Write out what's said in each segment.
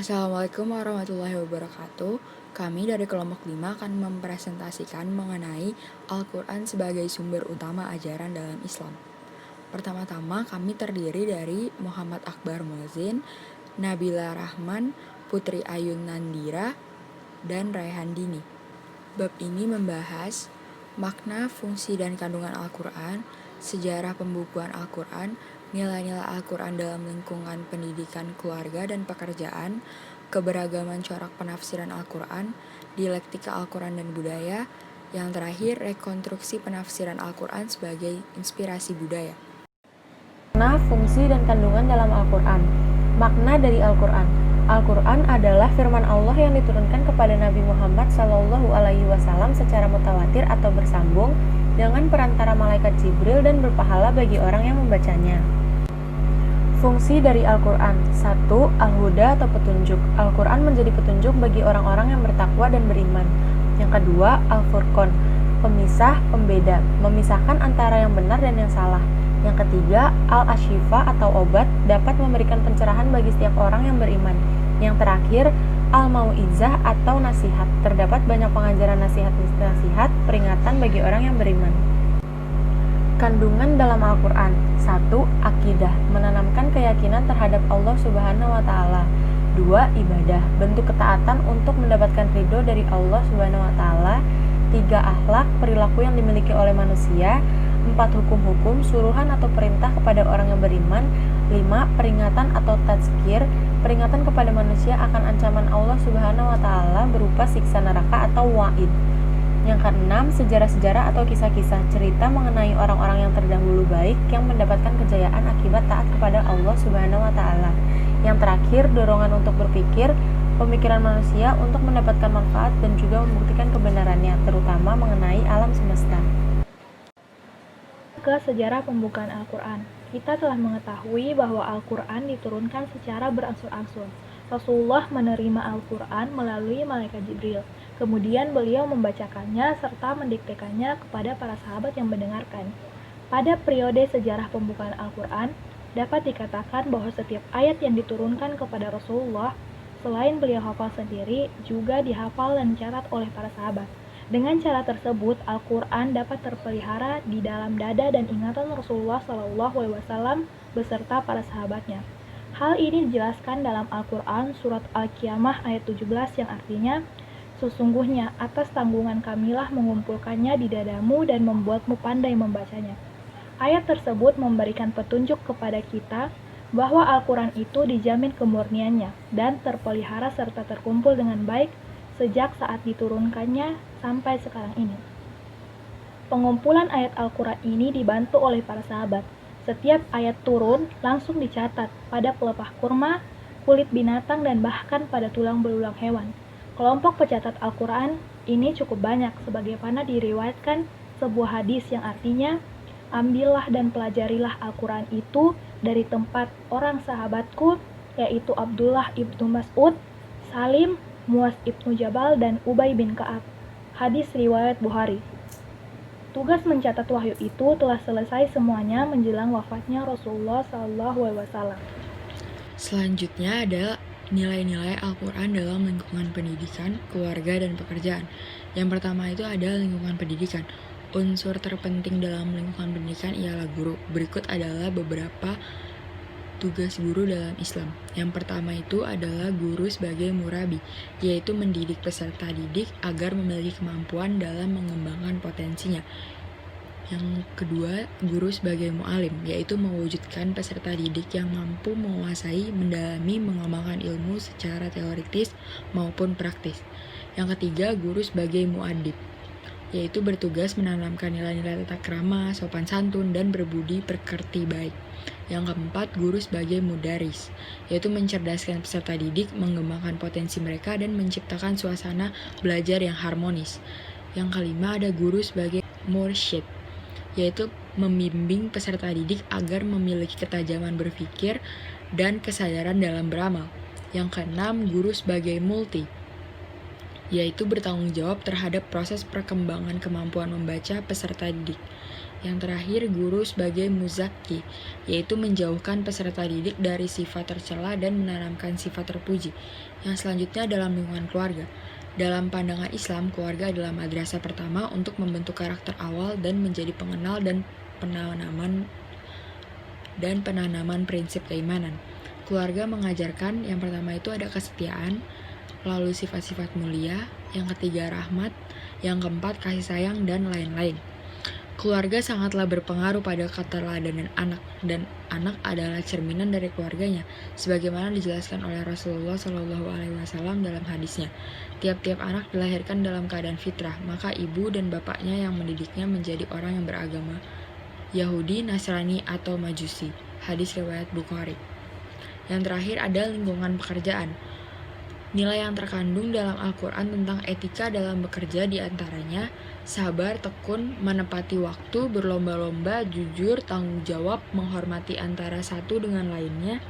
Assalamualaikum warahmatullahi wabarakatuh. Kami dari kelompok 5 akan mempresentasikan mengenai Al-Quran sebagai sumber utama ajaran dalam Islam. Pertama-tama kami terdiri dari Muhammad Akbar Muazzin, Nabila Rahman, Putri Ayun Nandira, dan Raihan Dini. Bab ini membahas makna, fungsi, dan kandungan Al-Quran, sejarah pembukuan Al-Quran, nilai-nilai Al-Quran dalam lingkungan pendidikan keluarga dan pekerjaan, keberagaman corak penafsiran Al-Quran, dialektika Al-Quran dan budaya, yang terakhir rekonstruksi penafsiran Al-Quran sebagai inspirasi budaya. Makna, fungsi, dan kandungan dalam Al-Quran. Makna dari Al-Quran. Al-Quran adalah firman Allah yang diturunkan kepada Nabi Muhammad SAW secara mutawatir atau bersambung dengan perantara malaikat Jibril dan berpahala bagi orang yang membacanya. Fungsi dari Al-Quran. 1. Al-Huda atau petunjuk. Al-Quran menjadi petunjuk bagi orang-orang yang bertakwa dan beriman. Yang kedua, Al-Furqan, pemisah, pembeda, memisahkan antara yang benar dan yang salah. Yang ketiga, Al-Ashifa atau obat, dapat memberikan pencerahan bagi setiap orang yang beriman. Yang terakhir, Al-Mau'izah atau nasihat, terdapat banyak pengajaran nasihat, peringatan bagi orang yang beriman. Kandungan dalam Al-Quran. 1. Akidah, menanamkan keyakinan terhadap Allah Subhanahu wa Ta'ala. 2. Ibadah, bentuk ketaatan untuk mendapatkan ridho dari Allah Subhanahu wa Ta'ala. 3. Akhlak, perilaku yang dimiliki oleh manusia. 4. Hukum-hukum, suruhan atau perintah kepada orang yang beriman. 5. Peringatan atau tazkir, peringatan kepada manusia akan ancaman Allah Subhanahu wa Ta'ala berupa siksa neraka atau wa'id. Yang keenam, sejarah-sejarah atau kisah-kisah, cerita mengenai orang-orang yang terdahulu baik yang mendapatkan kejayaan akibat taat kepada Allah Subhanahu wa Ta'ala. Yang terakhir, dorongan untuk berpikir, pemikiran manusia untuk mendapatkan manfaat dan juga membuktikan kebenarannya, terutama mengenai alam semesta. Ke sejarah pembukaan Al-Quran. Kita telah mengetahui bahwa Al-Quran diturunkan secara berangsur-angsur. Rasulullah menerima Al-Quran melalui malaikat Jibril. Kemudian beliau membacakannya serta mendiktekannya kepada para sahabat yang mendengarkan. Pada periode sejarah pembukaan Al-Quran, dapat dikatakan bahwa setiap ayat yang diturunkan kepada Rasulullah, selain beliau hafal sendiri, juga dihafal dan dicatat oleh para sahabat. Dengan cara tersebut, Al-Quran dapat terpelihara di dalam dada dan ingatan Rasulullah SAW beserta para sahabatnya. Hal ini dijelaskan dalam Al-Quran surat Al-Qiyamah ayat 17 yang artinya, sesungguhnya atas tanggungan kamilah mengumpulkannya di dadamu dan membuatmu pandai membacanya. Ayat tersebut memberikan petunjuk kepada kita bahwa Al-Quran itu dijamin kemurniannya dan terpelihara serta terkumpul dengan baik sejak saat diturunkannya sampai sekarang ini. Pengumpulan ayat Al-Quran ini dibantu oleh para sahabat. Setiap ayat turun langsung dicatat pada pelepah kurma, kulit binatang, dan bahkan pada tulang belulang hewan. Kelompok pencatat Al-Quran ini cukup banyak, sebagaimana diriwayatkan sebuah hadis yang artinya, ambillah dan pelajarilah Al-Quran itu dari tempat orang sahabatku, yaitu Abdullah ibnu Mas'ud, Salim, Muaz ibnu Jabal, dan Ubay bin Ka'ab. Hadis riwayat Bukhari. Tugas mencatat wahyu itu telah selesai semuanya menjelang wafatnya Rasulullah SAW. Selanjutnya ada nilai-nilai Al-Quran dalam lingkungan pendidikan, keluarga, dan pekerjaan. Yang pertama itu ada lingkungan pendidikan. Unsur terpenting dalam lingkungan pendidikan ialah guru. Berikut adalah beberapa tugas guru dalam Islam. Yang pertama itu adalah guru sebagai murabi, yaitu mendidik peserta didik agar memiliki kemampuan dalam mengembangkan potensinya. Yang kedua, guru sebagai mu'alim, yaitu mewujudkan peserta didik yang mampu menguasai, mendalami, mengembangkan ilmu secara teoritis maupun praktis. Yang ketiga, guru sebagai mu'adib, yaitu bertugas menanamkan nilai-nilai tata krama, sopan santun, dan berbudi pekerti baik. Yang keempat, guru sebagai mudaris, yaitu mencerdaskan peserta didik, mengembangkan potensi mereka, dan menciptakan suasana belajar yang harmonis. Yang kelima, ada guru sebagai mursyid, yaitu membimbing peserta didik agar memiliki ketajaman berpikir dan kesadaran dalam beramal. Yang keenam, guru sebagai multi, yaitu bertanggung jawab terhadap proses perkembangan kemampuan membaca peserta didik. Yang terakhir, guru sebagai muzaki, yaitu menjauhkan peserta didik dari sifat tercela dan menanamkan sifat terpuji. Yang selanjutnya dalam lingkungan keluarga. Dalam pandangan Islam, keluarga adalah madrasah pertama untuk membentuk karakter awal dan menjadi pengenal dan penanaman prinsip keimanan. Keluarga mengajarkan yang pertama itu ada kesetiaan, lalu sifat-sifat mulia, yang ketiga rahmat, yang keempat kasih sayang, dan lain-lain. Keluarga sangatlah berpengaruh pada keteladanan anak, dan anak adalah cerminan dari keluarganya, sebagaimana dijelaskan oleh Rasulullah SAW dalam hadisnya. Tiap-tiap anak dilahirkan dalam keadaan fitrah, maka ibu dan bapaknya yang mendidiknya menjadi orang yang beragama Yahudi, Nasrani, atau Majusi. Hadis riwayat Bukhari. Yang terakhir ada lingkungan pekerjaan. Nilai yang terkandung dalam Al-Quran tentang etika dalam bekerja diantaranya sabar, tekun, menepati waktu, berlomba-lomba, jujur, tanggung jawab, menghormati antara satu dengan lainnya,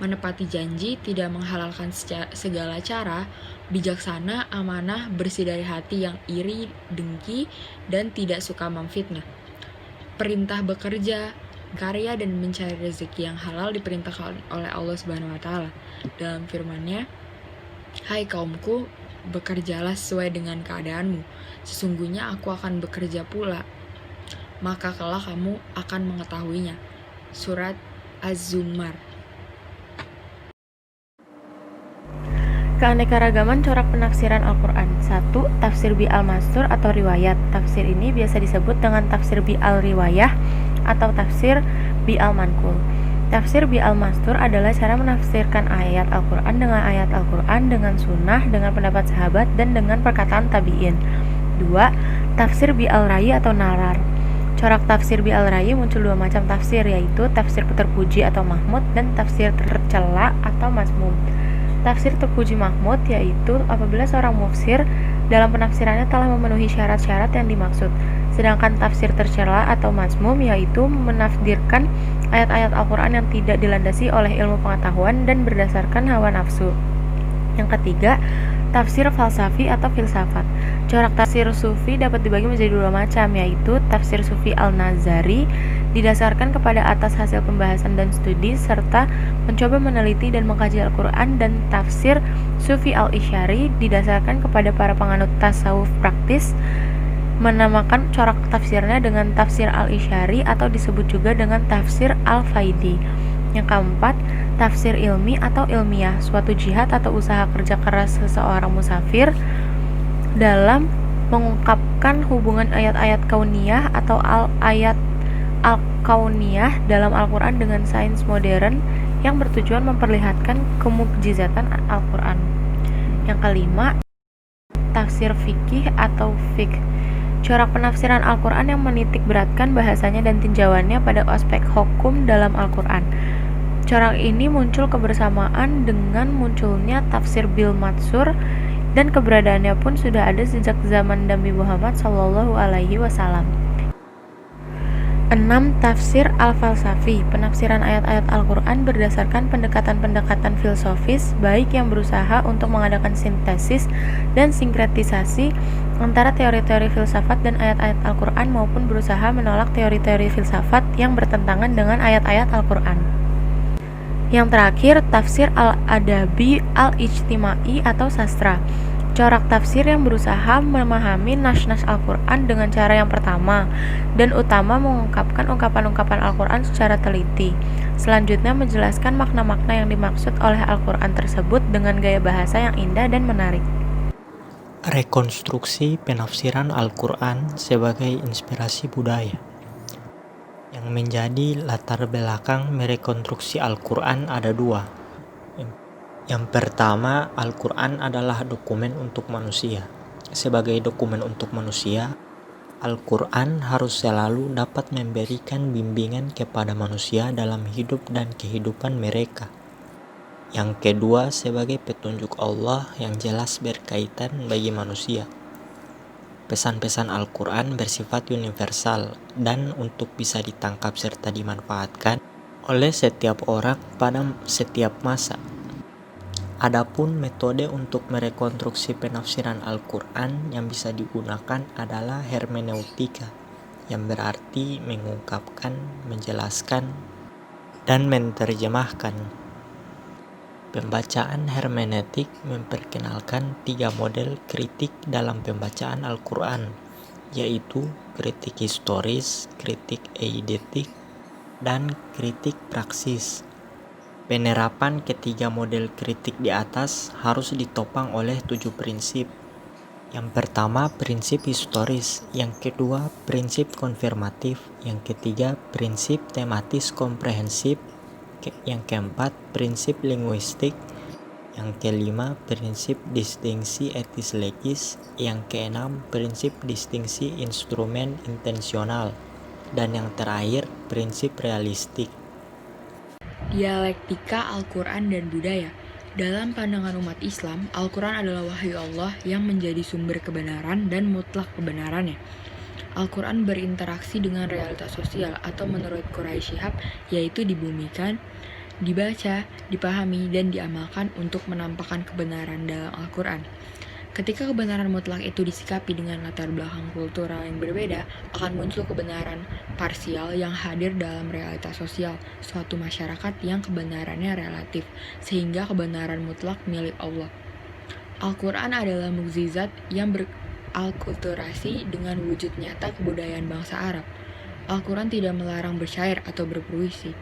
menepati janji, tidak menghalalkan segala cara, bijaksana, amanah, bersih dari hati yang iri, dengki, dan tidak suka memfitnah. Perintah bekerja, karya, dan mencari rezeki yang halal diperintahkan oleh Allah Subhanahu wa Ta'ala dalam firman-Nya, "Hai kaumku, bekerjalah sesuai dengan keadaanmu. Sesungguhnya aku akan bekerja pula, maka kelak kamu akan mengetahuinya." Surat Az-Zumar. Keanekaragaman corak penafsiran Al-Quran. 1. Tafsir Bi'al-Mastur atau riwayat. Tafsir ini biasa disebut dengan tafsir Bi'al-Riwayah atau tafsir Bi'al-Manqul. Tafsir Bi'al-Mastur adalah cara menafsirkan ayat Al-Quran dengan ayat Al-Quran, dengan sunnah, dengan pendapat sahabat, dan dengan perkataan tabi'in. 2. Tafsir Bi'al-Rayi atau narar. Corak tafsir Bi'al-Rayi muncul dua macam tafsir, yaitu tafsir terpuji atau mahmud dan tafsir tercela atau mazmum. Tafsir terpuji mahmud yaitu apabila seorang mufsir dalam penafsirannya telah memenuhi syarat-syarat yang dimaksud. Sedangkan tafsir tercela atau mazmum yaitu menafsirkan ayat-ayat Al-Quran yang tidak dilandasi oleh ilmu pengetahuan dan berdasarkan hawa nafsu. Yang ketiga, tafsir falsafi atau filsafat. Corak tafsir sufi dapat dibagi menjadi dua macam, yaitu tafsir sufi al-Nazari didasarkan kepada atas hasil pembahasan dan studi serta mencoba meneliti dan mengkaji Al-Quran, dan tafsir sufi al-Isyari didasarkan kepada para penganut tasawuf praktis, menamakan corak tafsirnya dengan tafsir al-Isyari atau disebut juga dengan tafsir al-Faidi. Yang keempat, tafsir ilmi atau ilmiah, suatu jihad atau usaha kerja keras seseorang musafir dalam mengungkapkan hubungan ayat-ayat kauniyah atau ayat al-kauniyah dalam Al-Quran dengan sains modern yang bertujuan memperlihatkan kemukjizatan Al-Quran. Yang kelima, tafsir fikih atau fiqh, corak penafsiran Al-Quran yang menitik beratkan bahasanya dan tinjauannya pada aspek hukum dalam Al-Quran. Corak ini muncul kebersamaan dengan munculnya tafsir bil matsur, dan keberadaannya pun sudah ada sejak zaman Nabi Muhammad SAW. 6. Tafsir al-falsafi, penafsiran ayat-ayat Al-Quran berdasarkan pendekatan-pendekatan filosofis, baik yang berusaha untuk mengadakan sintesis dan sinkretisasi antara teori-teori filsafat dan ayat-ayat Al-Quran, maupun berusaha menolak teori-teori filsafat yang bertentangan dengan ayat-ayat Al-Quran. Yang terakhir, tafsir al-adabi al-ijtimai atau sastra, corak tafsir yang berusaha memahami nas-nas Al-Quran dengan cara yang pertama dan utama mengungkapkan ungkapan-ungkapan Al-Quran secara teliti. Selanjutnya menjelaskan makna-makna yang dimaksud oleh Al-Quran tersebut dengan gaya bahasa yang indah dan menarik. Rekonstruksi penafsiran Al-Quran sebagai inspirasi budaya. Yang menjadi latar belakang merekonstruksi Al-Quran ada dua. Yang pertama, Al-Quran adalah dokumen untuk manusia. Sebagai dokumen untuk manusia, Al-Quran harus selalu dapat memberikan bimbingan kepada manusia dalam hidup dan kehidupan mereka. Yang kedua, sebagai petunjuk Allah yang jelas berkaitan bagi manusia. Pesan-pesan Al-Quran bersifat universal dan untuk bisa ditangkap serta dimanfaatkan oleh setiap orang pada setiap masa. Adapun metode untuk merekonstruksi penafsiran Al-Quran yang bisa digunakan adalah hermeneutika yang berarti mengungkapkan, menjelaskan, dan menerjemahkan. Pembacaan hermeneutik memperkenalkan 3 model kritik dalam pembacaan Al-Quran, yaitu kritik historis, kritik eidetik, dan kritik praksis. Penerapan ketiga model kritik di atas harus ditopang oleh 7 prinsip. Yang pertama, prinsip historis. Yang kedua, prinsip konfirmatif. Yang ketiga, prinsip tematis komprehensif. Yang keempat, prinsip linguistik. Yang kelima, prinsip distingsi etis legis. Yang keenam, prinsip distingsi instrumen intensional. Dan yang terakhir, prinsip realistik. Dialektika Al-Quran dan budaya. Dalam pandangan umat Islam, Al-Quran adalah wahyu Allah yang menjadi sumber kebenaran dan mutlak kebenarannya. Al-Quran berinteraksi dengan realitas sosial atau menurut Quraisy Shihab, yaitu dibumikan, dibaca, dipahami, dan diamalkan untuk menampakkan kebenaran dalam Al-Quran. Ketika kebenaran mutlak itu disikapi dengan latar belakang kultural yang berbeda, akan muncul kebenaran parsial yang hadir dalam realitas sosial suatu masyarakat yang kebenarannya relatif, sehingga kebenaran mutlak milik Allah. Al-Quran adalah mukjizat yang beralkulturasi dengan wujud nyata kebudayaan bangsa Arab. Al-Quran tidak melarang bersyair atau berpuisi.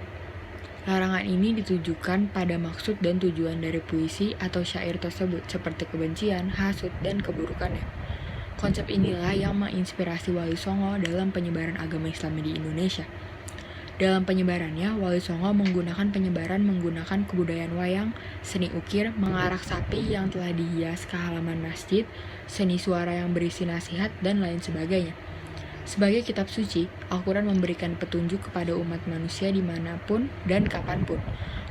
Larangan ini ditujukan pada maksud dan tujuan dari puisi atau syair tersebut, seperti kebencian, hasud, dan keburukannya. Konsep inilah yang menginspirasi Wali Songo dalam penyebaran agama Islam di Indonesia. Dalam penyebarannya, Wali Songo menggunakan kebudayaan wayang, seni ukir, mengarak sapi yang telah dihias ke halaman masjid, seni suara yang berisi nasihat, dan lain sebagainya. Sebagai kitab suci, Al-Quran memberikan petunjuk kepada umat manusia dimanapun dan kapanpun.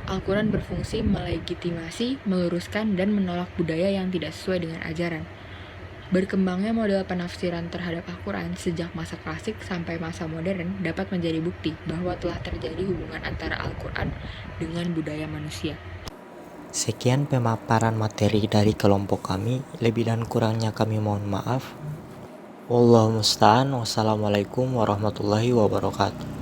Al-Quran berfungsi melegitimasi, meluruskan, dan menolak budaya yang tidak sesuai dengan ajaran. Berkembangnya model penafsiran terhadap Al-Quran sejak masa klasik sampai masa modern dapat menjadi bukti bahwa telah terjadi hubungan antara Al-Quran dengan budaya manusia. Sekian pemaparan materi dari kelompok kami. Lebih dan kurangnya kami mohon maaf. Wallahu musta'an. Wassalamualaikum warahmatullahi wabarakatuh.